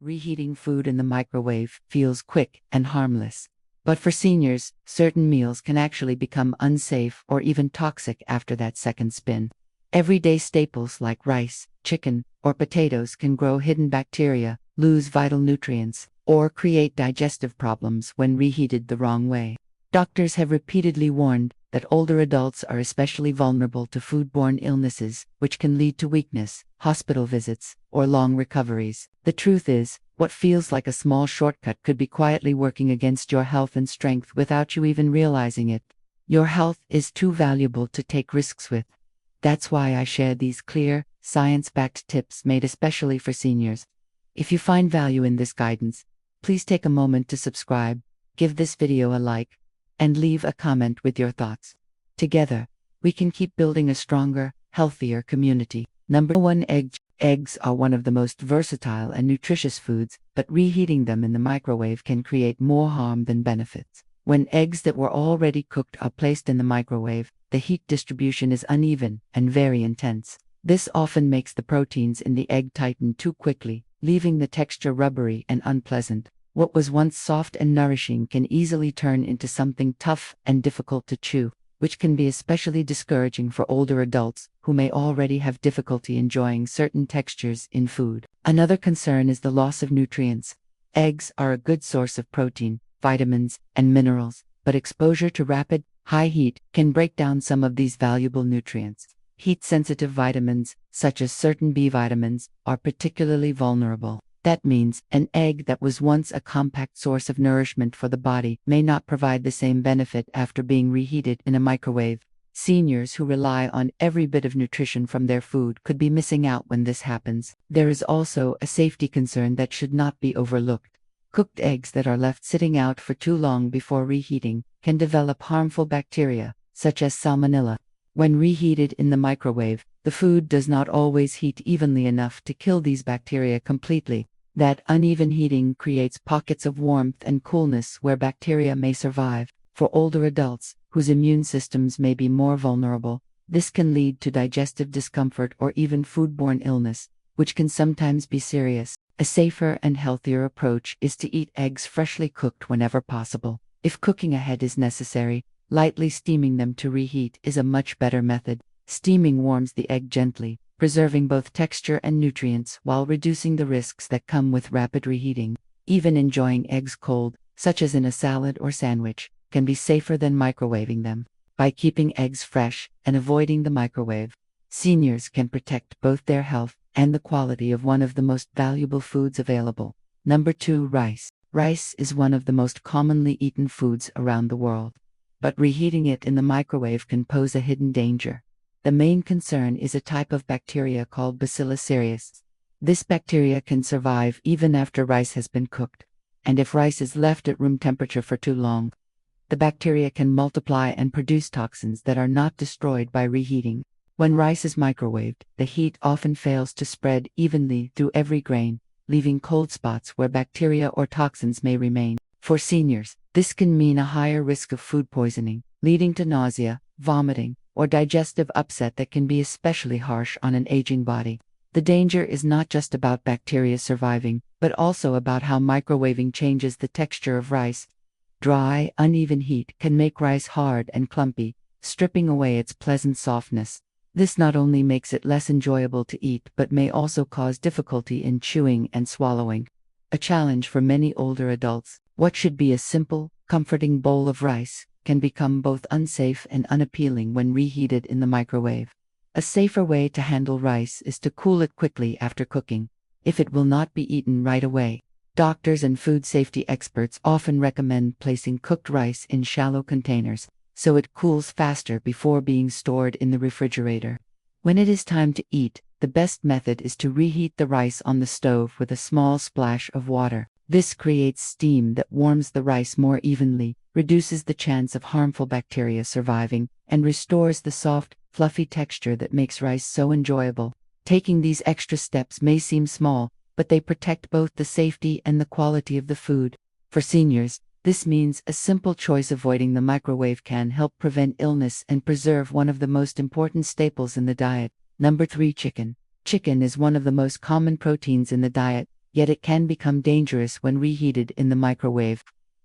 Reheating food in the microwave feels quick and harmless. But for seniors, certain meals can actually become unsafe or even toxic after that second spin. Everyday staples like rice, chicken, or potatoes can grow hidden bacteria, lose vital nutrients, or create digestive problems when reheated the wrong way. Doctors have repeatedly warned that older adults are especially vulnerable to foodborne illnesses, which can lead to weakness, hospital visits, or long recoveries. The truth is, what feels like a small shortcut could be quietly working against your health and strength without you even realizing it. Your health is too valuable to take risks with. That's why I share these clear, science-backed tips made especially for seniors. If you find value in this guidance, please take a moment to subscribe, give this video a like, and leave a comment with your thoughts. Together, we can keep building a stronger, healthier community. Number 1. Eggs are one of the most versatile and nutritious foods, but reheating them in the microwave can create more harm than benefits. When eggs that were already cooked are placed in the microwave, the heat distribution is uneven and very intense. This often makes the proteins in the egg tighten too quickly, leaving the texture rubbery and unpleasant. What was once soft and nourishing can easily turn into something tough and difficult to chew, which can be especially discouraging for older adults who may already have difficulty enjoying certain textures in food. Another concern is the loss of nutrients. Eggs are a good source of protein, vitamins, and minerals, but exposure to rapid, high heat can break down some of these valuable nutrients. Heat-sensitive vitamins, such as certain B vitamins, are particularly vulnerable. That means an egg that was once a compact source of nourishment for the body may not provide the same benefit after being reheated in a microwave. Seniors who rely on every bit of nutrition from their food could be missing out when this happens. There is also a safety concern that should not be overlooked. Cooked eggs that are left sitting out for too long before reheating can develop harmful bacteria, such as salmonella. When reheated in the microwave, the food does not always heat evenly enough to kill these bacteria completely. That uneven heating creates pockets of warmth and coolness where bacteria may survive. For older adults, whose immune systems may be more vulnerable, this can lead to digestive discomfort or even foodborne illness, which can sometimes be serious. A safer and healthier approach is to eat eggs freshly cooked whenever possible. If cooking ahead is necessary, lightly steaming them to reheat is a much better method. Steaming warms the egg gently, preserving both texture and nutrients while reducing the risks that come with rapid reheating. Even enjoying eggs cold, such as in a salad or sandwich, can be safer than microwaving them. By keeping eggs fresh and avoiding the microwave, seniors can protect both their health and the quality of one of the most valuable foods available. Number 2. Rice. Rice is one of the most commonly eaten foods around the world, but reheating it in the microwave can pose a hidden danger. The main concern is a type of bacteria called Bacillus cereus. This bacteria can survive even after rice has been cooked, and if rice is left at room temperature for too long, the bacteria can multiply and produce toxins that are not destroyed by reheating. When rice is microwaved, the heat often fails to spread evenly through every grain, leaving cold spots where bacteria or toxins may remain. For seniors, this can mean a higher risk of food poisoning, leading to nausea, vomiting, or digestive upset that can be especially harsh on an aging body. The danger is not just about bacteria surviving, but also about how microwaving changes the texture of rice. Dry, uneven heat can make rice hard and clumpy, stripping away its pleasant softness. This not only makes it less enjoyable to eat but may also cause difficulty in chewing and swallowing. A challenge for many older adults. What should be a simple, comforting bowl of rice can become both unsafe and unappealing when reheated in the microwave. A safer way to handle rice is to cool it quickly after cooking, if it will not be eaten right away. Doctors and food safety experts often recommend placing cooked rice in shallow containers, so it cools faster before being stored in the refrigerator. When it is time to eat, the best method is to reheat the rice on the stove with a small splash of water. This creates steam that warms the rice more evenly, reduces the chance of harmful bacteria surviving, and restores the soft, fluffy texture that makes rice so enjoyable. Taking these extra steps may seem small, but they protect both the safety and the quality of the food. For seniors, this means a simple choice: avoiding the microwave can help prevent illness and preserve one of the most important staples in the diet. Number 3. Chicken. Chicken is one of the most common proteins in the diet, yet it can become dangerous when reheated in the microwave.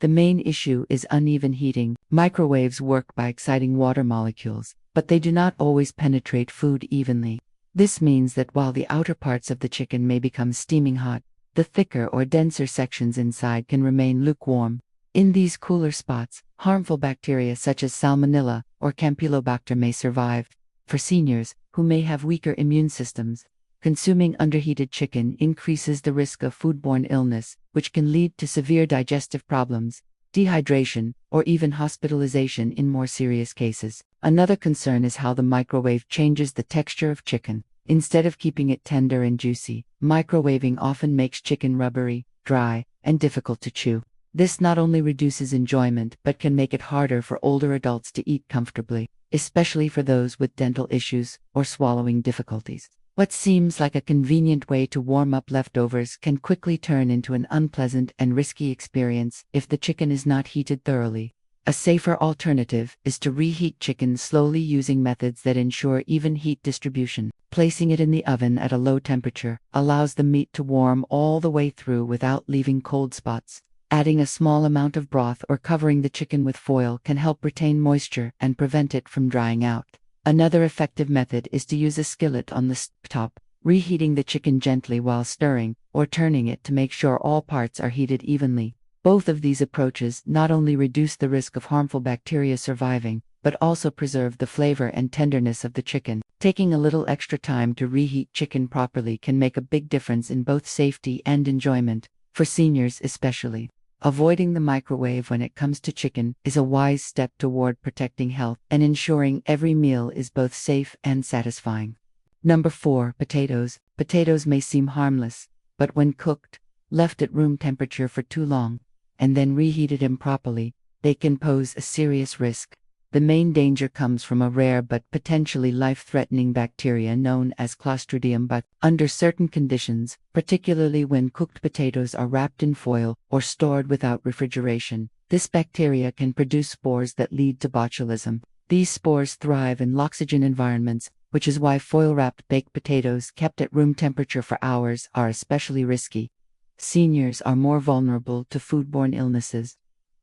The main issue is uneven heating. Microwaves work by exciting water molecules, but they do not always penetrate food evenly. This means that while the outer parts of the chicken may become steaming hot, the thicker or denser sections inside can remain lukewarm. In these cooler spots, harmful bacteria such as Salmonella or Campylobacter may survive. For seniors, who may have weaker immune systems, consuming underheated chicken increases the risk of foodborne illness, which can lead to severe digestive problems, dehydration, or even hospitalization in more serious cases. Another concern is how the microwave changes the texture of chicken. Instead of keeping it tender and juicy, microwaving often makes chicken rubbery, dry, and difficult to chew. This not only reduces enjoyment but can make it harder for older adults to eat comfortably, especially for those with dental issues or swallowing difficulties. What seems like a convenient way to warm up leftovers can quickly turn into an unpleasant and risky experience if the chicken is not heated thoroughly. A safer alternative is to reheat chicken slowly using methods that ensure even heat distribution. Placing it in the oven at a low temperature allows the meat to warm all the way through without leaving cold spots. Adding a small amount of broth or covering the chicken with foil can help retain moisture and prevent it from drying out. Another effective method is to use a skillet on the top, reheating the chicken gently while stirring or turning it to make sure all parts are heated evenly. Both of these approaches not only reduce the risk of harmful bacteria surviving, but also preserve the flavor and tenderness of the chicken. Taking a little extra time to reheat chicken properly can make a big difference in both safety and enjoyment, for seniors especially. Avoiding the microwave when it comes to chicken is a wise step toward protecting health and ensuring every meal is both safe and satisfying. Number 4. Potatoes. Potatoes may seem harmless, but when cooked, left at room temperature for too long, and then reheated improperly, they can pose a serious risk. The main danger comes from a rare but potentially life-threatening bacteria known as Clostridium botulinum. Under certain conditions, particularly when cooked potatoes are wrapped in foil or stored without refrigeration, this bacteria can produce spores that lead to botulism. These spores thrive in low-oxygen environments, which is why foil-wrapped baked potatoes kept at room temperature for hours are especially risky. Seniors are more vulnerable to foodborne illnesses,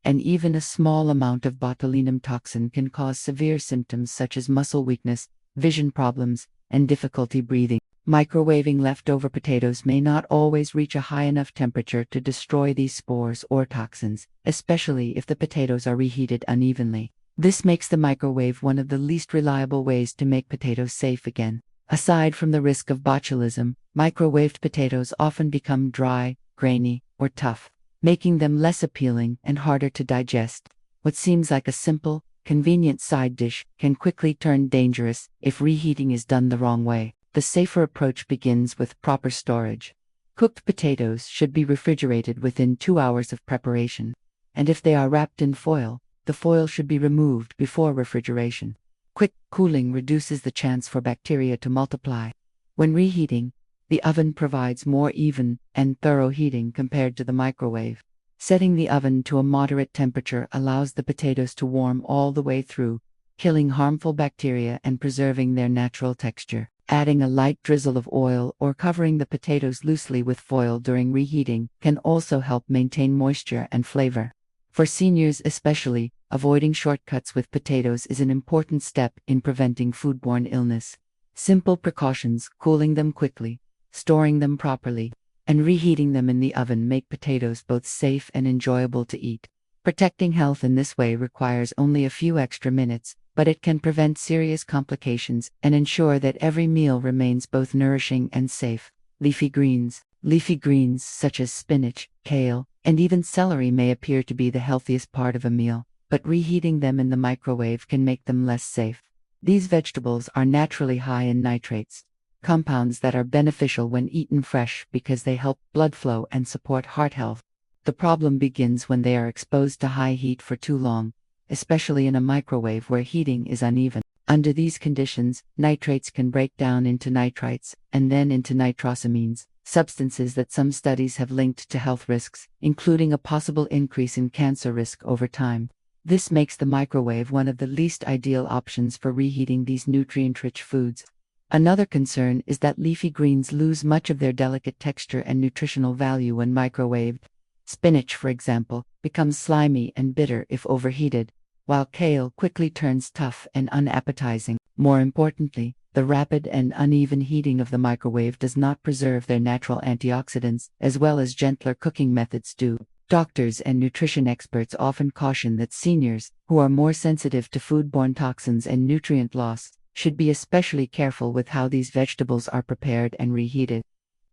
and even a small amount of botulinum toxin can cause severe symptoms such as muscle weakness, vision problems, and difficulty breathing. Microwaving leftover potatoes may not always reach a high enough temperature to destroy these spores or toxins, especially if the potatoes are reheated unevenly. This makes the microwave one of the least reliable ways to make potatoes safe again. Aside from the risk of botulism, microwaved potatoes often become dry, grainy, or tough, making them less appealing and harder to digest. What seems like a simple, convenient side dish can quickly turn dangerous if reheating is done the wrong way. The safer approach begins with proper storage. Cooked potatoes should be refrigerated within 2 hours of preparation, and if they are wrapped in foil, the foil should be removed before refrigeration. Quick cooling reduces the chance for bacteria to multiply. When reheating, the oven provides more even and thorough heating compared to the microwave. Setting the oven to a moderate temperature allows the potatoes to warm all the way through, killing harmful bacteria and preserving their natural texture. Adding a light drizzle of oil or covering the potatoes loosely with foil during reheating can also help maintain moisture and flavor. For seniors especially, avoiding shortcuts with potatoes is an important step in preventing foodborne illness. Simple precautions, cooling them quickly, storing them properly, and reheating them in the oven make potatoes both safe and enjoyable to eat. Protecting health in this way requires only a few extra minutes, but it can prevent serious complications and ensure that every meal remains both nourishing and safe. Leafy greens. Leafy greens such as spinach, kale, and even celery may appear to be the healthiest part of a meal, but reheating them in the microwave can make them less safe. These vegetables are naturally high in nitrates, compounds that are beneficial when eaten fresh because they help blood flow and support heart health. The problem begins when they are exposed to high heat for too long, especially in a microwave where heating is uneven. Under these conditions, nitrates can break down into nitrites and then into nitrosamines, substances that some studies have linked to health risks, including a possible increase in cancer risk over time. This makes the microwave one of the least ideal options for reheating these nutrient-rich foods. Another concern is that leafy greens lose much of their delicate texture and nutritional value when microwaved. Spinach, for example, becomes slimy and bitter if overheated, while kale quickly turns tough and unappetizing. More importantly, the rapid and uneven heating of the microwave does not preserve their natural antioxidants, as well as gentler cooking methods do. Doctors and nutrition experts often caution that seniors, who are more sensitive to foodborne toxins and nutrient loss, should be especially careful with how these vegetables are prepared and reheated.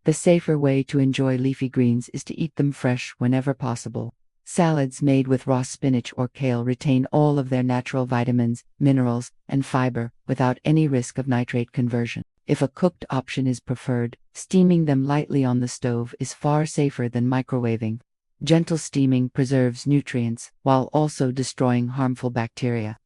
The safer way to enjoy leafy greens is to eat them fresh whenever possible. Salads made with raw spinach or kale retain all of their natural vitamins, minerals, and fiber without any risk of nitrate conversion. If a cooked option is preferred, steaming them lightly on the stove is far safer than microwaving. Gentle steaming preserves nutrients while also destroying harmful bacteria,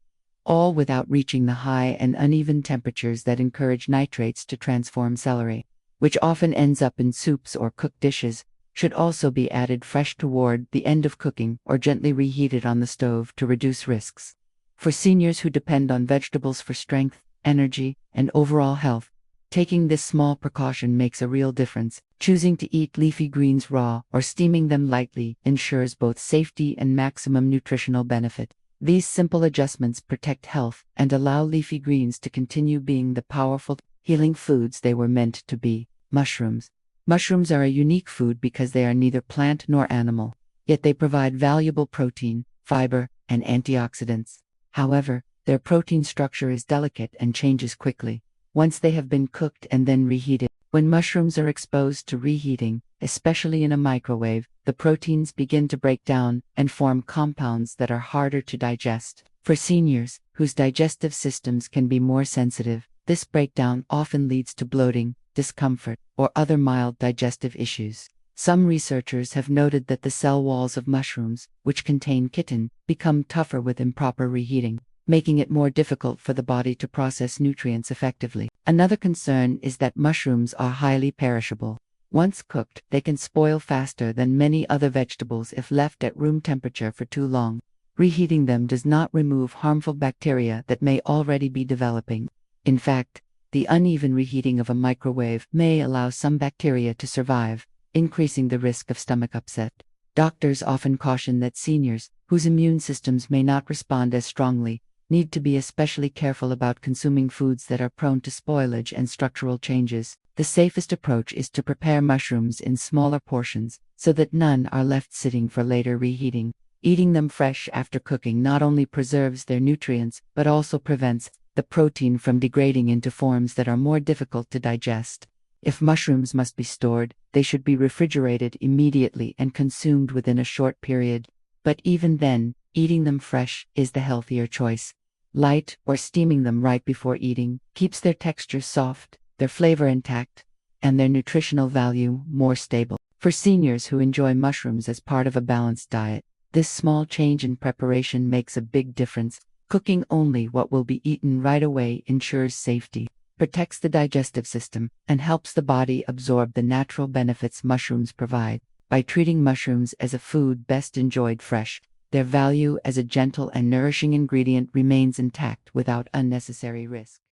all without reaching the high and uneven temperatures that encourage nitrates to transform celery, which often ends up in soups or cooked dishes, should also be added fresh toward the end of cooking or gently reheated on the stove to reduce risks. For seniors who depend on vegetables for strength, energy, and overall health, taking this small precaution makes a real difference. Choosing to eat leafy greens raw or steaming them lightly ensures both safety and maximum nutritional benefit. These simple adjustments protect health and allow leafy greens to continue being the powerful, healing foods they were meant to be. Mushrooms. Mushrooms are a unique food because they are neither plant nor animal, yet they provide valuable protein, fiber, and antioxidants. However, their protein structure is delicate and changes quickly once they have been cooked and then reheated. When mushrooms are exposed to reheating, especially in a microwave, the proteins begin to break down and form compounds that are harder to digest. For seniors, whose digestive systems can be more sensitive, this breakdown often leads to bloating, discomfort, or other mild digestive issues. Some researchers have noted that the cell walls of mushrooms, which contain chitin, become tougher with improper reheating, making it more difficult for the body to process nutrients effectively. Another concern is that mushrooms are highly perishable. Once cooked, they can spoil faster than many other vegetables if left at room temperature for too long. Reheating them does not remove harmful bacteria that may already be developing. In fact, the uneven reheating of a microwave may allow some bacteria to survive, increasing the risk of stomach upset. Doctors often caution that seniors, whose immune systems may not respond as strongly, need to be especially careful about consuming foods that are prone to spoilage and structural changes. The safest approach is to prepare mushrooms in smaller portions so that none are left sitting for later reheating. Eating them fresh after cooking not only preserves their nutrients but also prevents the protein from degrading into forms that are more difficult to digest. If mushrooms must be stored, they should be refrigerated immediately and consumed within a short period. But even then, eating them fresh is the healthier choice. Light or steaming them right before eating keeps their texture soft, their flavor intact, and their nutritional value more stable. For seniors who enjoy mushrooms as part of a balanced diet, this small change in preparation makes a big difference. Cooking only what will be eaten right away ensures safety, protects the digestive system, and helps the body absorb the natural benefits mushrooms provide. By treating mushrooms as a food best enjoyed fresh, their value as a gentle and nourishing ingredient remains intact without unnecessary risk.